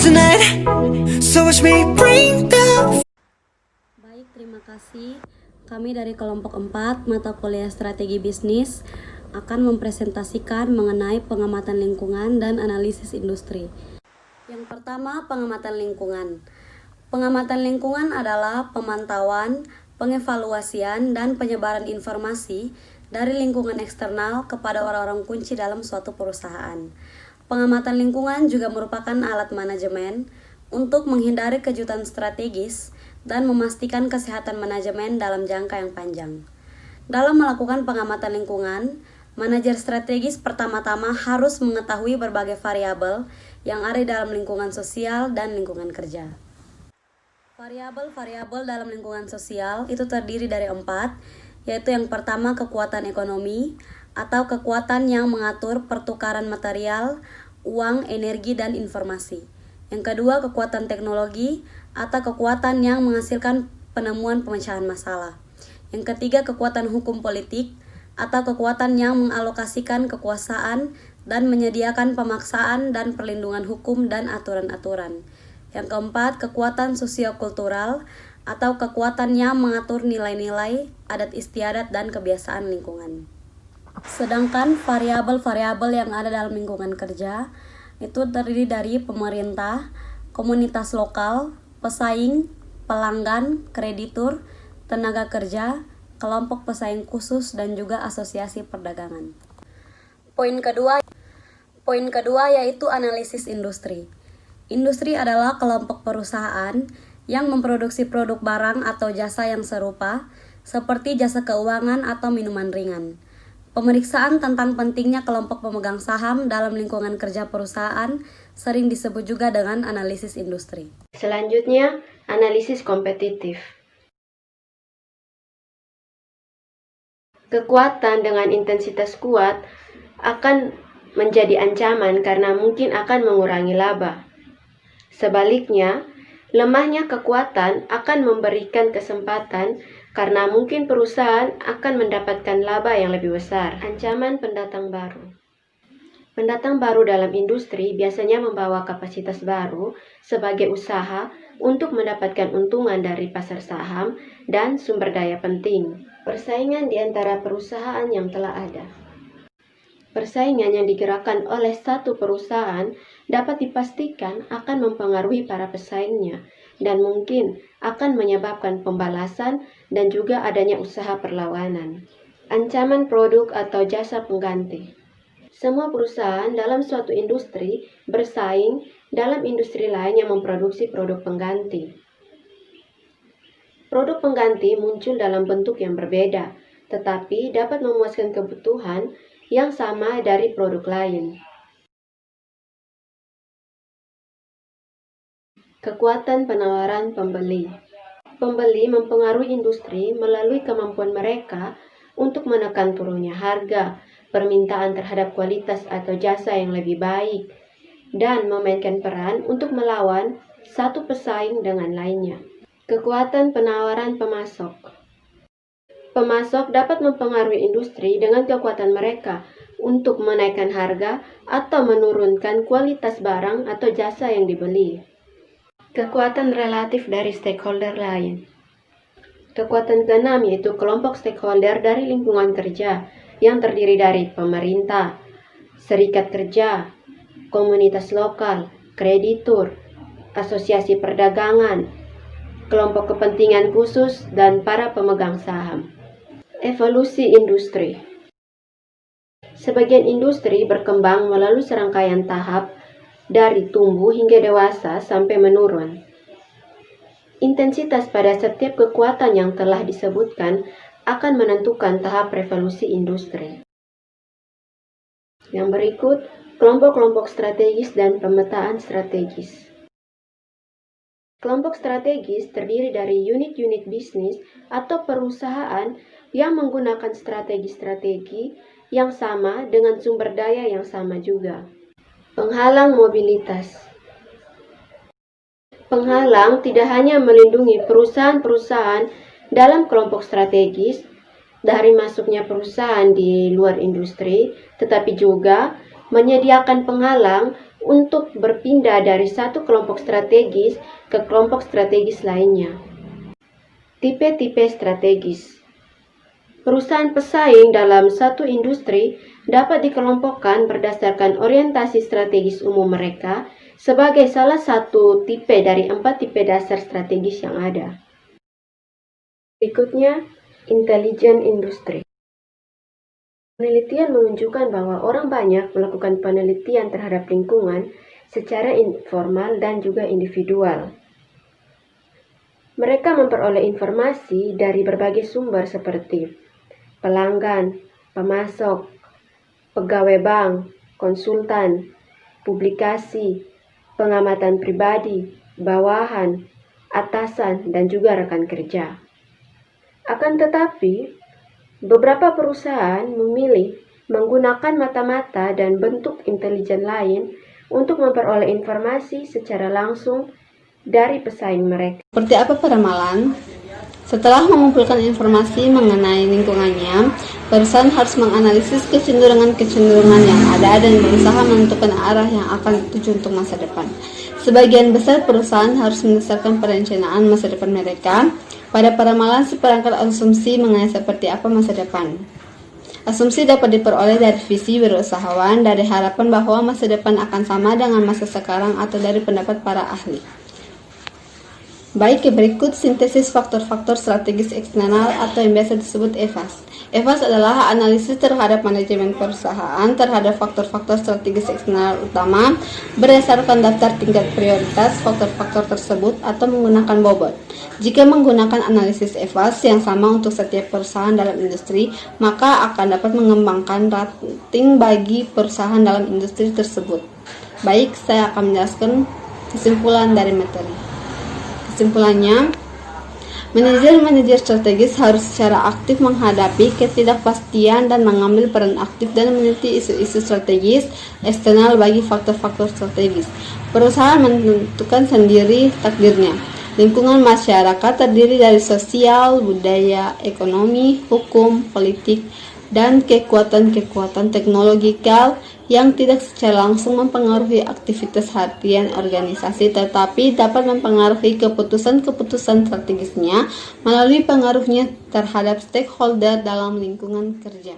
tonight. So watch me bring the. Baik, terima kasih. Kami dari kelompok 4 mata kuliah strategi bisnis akan mempresentasikan mengenai pengamatan lingkungan dan analisis industri. Yang pertama, pengamatan lingkungan. Pengamatan lingkungan adalah pemantauan, pengevaluasian, dan penyebaran informasi dari lingkungan eksternal kepada orang-orang kunci dalam suatu perusahaan. Pengamatan lingkungan juga merupakan alat manajemen untuk menghindari kejutan strategis dan memastikan kesehatan manajemen dalam jangka yang panjang. Dalam melakukan pengamatan lingkungan, manajer strategis pertama-tama harus mengetahui berbagai variabel yang ada dalam lingkungan sosial dan lingkungan kerja. Variabel-variabel dalam lingkungan sosial itu terdiri dari 4, yaitu yang pertama kekuatan ekonomi atau kekuatan yang mengatur pertukaran material, uang, energi, dan informasi. Yang kedua, kekuatan teknologi atau kekuatan yang menghasilkan penemuan pemecahan masalah. Yang ketiga, kekuatan hukum politik atau kekuatan yang mengalokasikan kekuasaan dan menyediakan pemaksaan dan perlindungan hukum dan aturan-aturan. Yang keempat, kekuatan sosiokultural atau kekuatan yang mengatur nilai-nilai, adat istiadat, dan kebiasaan lingkungan. Sedangkan variabel-variabel yang ada dalam lingkungan kerja itu terdiri dari pemerintah, komunitas lokal, pesaing, pelanggan, kreditur, tenaga kerja, kelompok pesaing khusus, dan juga asosiasi perdagangan. Poin kedua yaitu analisis industri. Industri adalah kelompok perusahaan yang memproduksi produk barang atau jasa yang serupa, seperti jasa keuangan atau minuman ringan. Pemeriksaan tentang pentingnya kelompok pemegang saham dalam lingkungan kerja perusahaan sering disebut juga dengan analisis industri. Selanjutnya, analisis kompetitif. Kekuatan dengan intensitas kuat akan menjadi ancaman karena mungkin akan mengurangi laba. Sebaliknya, lemahnya kekuatan akan memberikan kesempatan karena mungkin perusahaan akan mendapatkan laba yang lebih besar. Ancaman pendatang baru. Pendatang baru dalam industri biasanya membawa kapasitas baru sebagai usaha untuk mendapatkan untungan dari pasar saham dan sumber daya penting. Persaingan di antara perusahaan yang telah ada. Persaingan yang digerakkan oleh satu perusahaan dapat dipastikan akan mempengaruhi para pesaingnya dan mungkin akan menyebabkan pembalasan dan juga adanya usaha perlawanan. Ancaman produk atau jasa pengganti. Semua perusahaan dalam suatu industri bersaing dalam industri lain yang memproduksi produk pengganti. Produk pengganti muncul dalam bentuk yang berbeda, tetapi dapat memuaskan kebutuhan yang sama dari produk lain. Kekuatan penawaran pembeli. Pembeli mempengaruhi industri melalui kemampuan mereka untuk menekan turunnya harga, permintaan terhadap kualitas atau jasa yang lebih baik, dan memainkan peran untuk melawan satu pesaing dengan lainnya. Kekuatan penawaran pemasok. Pemasok dapat mempengaruhi industri dengan kekuatan mereka untuk menaikkan harga atau menurunkan kualitas barang atau jasa yang dibeli. Kekuatan relatif dari stakeholder lain. Kekuatan keenam yaitu kelompok stakeholder dari lingkungan kerja yang terdiri dari pemerintah, serikat kerja, komunitas lokal, kreditur, asosiasi perdagangan, kelompok kepentingan khusus, dan para pemegang saham. Evolusi industri. Sebagian industri berkembang melalui serangkaian tahap dari tumbuh hingga dewasa sampai menurun. Intensitas pada setiap kekuatan yang telah disebutkan akan menentukan tahap revolusi industri. Yang berikut, kelompok-kelompok strategis dan pemetaan strategis. Kelompok strategis terdiri dari unit-unit bisnis atau perusahaan yang menggunakan strategi-strategi yang sama dengan sumber daya yang sama juga. Penghalang mobilitas. Penghalang tidak hanya melindungi perusahaan-perusahaan dalam kelompok strategis dari masuknya perusahaan di luar industri, tetapi juga menyediakan penghalang untuk berpindah dari satu kelompok strategis ke kelompok strategis lainnya. Tipe-tipe strategis. Perusahaan pesaing dalam satu industri dapat dikelompokkan berdasarkan orientasi strategis umum mereka sebagai salah satu tipe dari 4 tipe dasar strategis yang ada. Berikutnya, intelligent industry. Penelitian menunjukkan bahwa orang banyak melakukan penelitian terhadap lingkungan secara informal dan juga individual. Mereka memperoleh informasi dari berbagai sumber seperti pelanggan, pemasok, pegawai bank, konsultan, publikasi, pengamatan pribadi, bawahan, atasan, dan juga rekan kerja. Akan tetapi, beberapa perusahaan memilih menggunakan mata-mata dan bentuk intelijen lain untuk memperoleh informasi secara langsung dari pesaing mereka. Seperti apa peramalan? Setelah mengumpulkan informasi mengenai lingkungannya, perusahaan harus menganalisis kecenderungan-kecenderungan yang ada dan berusaha menentukan arah yang akan dituju untuk masa depan. Sebagian besar perusahaan harus mendasarkan perencanaan masa depan mereka pada peramalan seperangkat asumsi mengenai seperti apa masa depan. Asumsi dapat diperoleh dari visi berusahawan, dari harapan bahwa masa depan akan sama dengan masa sekarang, atau dari pendapat para ahli. Baik, berikut sintesis faktor-faktor strategis eksternal atau yang biasa disebut EFAS. EFAS adalah analisis terhadap manajemen perusahaan terhadap faktor-faktor strategis eksternal utama berdasarkan daftar tingkat prioritas faktor-faktor tersebut atau menggunakan bobot. Jika menggunakan analisis EFAS yang sama untuk setiap perusahaan dalam industri, maka akan dapat mengembangkan rating bagi perusahaan dalam industri tersebut. Baik, saya akan menjelaskan kesimpulan dari materi. Kesimpulannya, manajer strategis harus secara aktif menghadapi ketidakpastian dan mengambil peran aktif dan meneliti isu-isu strategis eksternal bagi faktor-faktor strategis. Perusahaan menentukan sendiri takdirnya. Lingkungan masyarakat terdiri dari sosial, budaya, ekonomi, hukum, politik, dan kekuatan-kekuatan teknologikal yang tidak secara langsung mempengaruhi aktivitas harian organisasi, tetapi dapat mempengaruhi keputusan-keputusan strategisnya melalui pengaruhnya terhadap stakeholder dalam lingkungan kerja.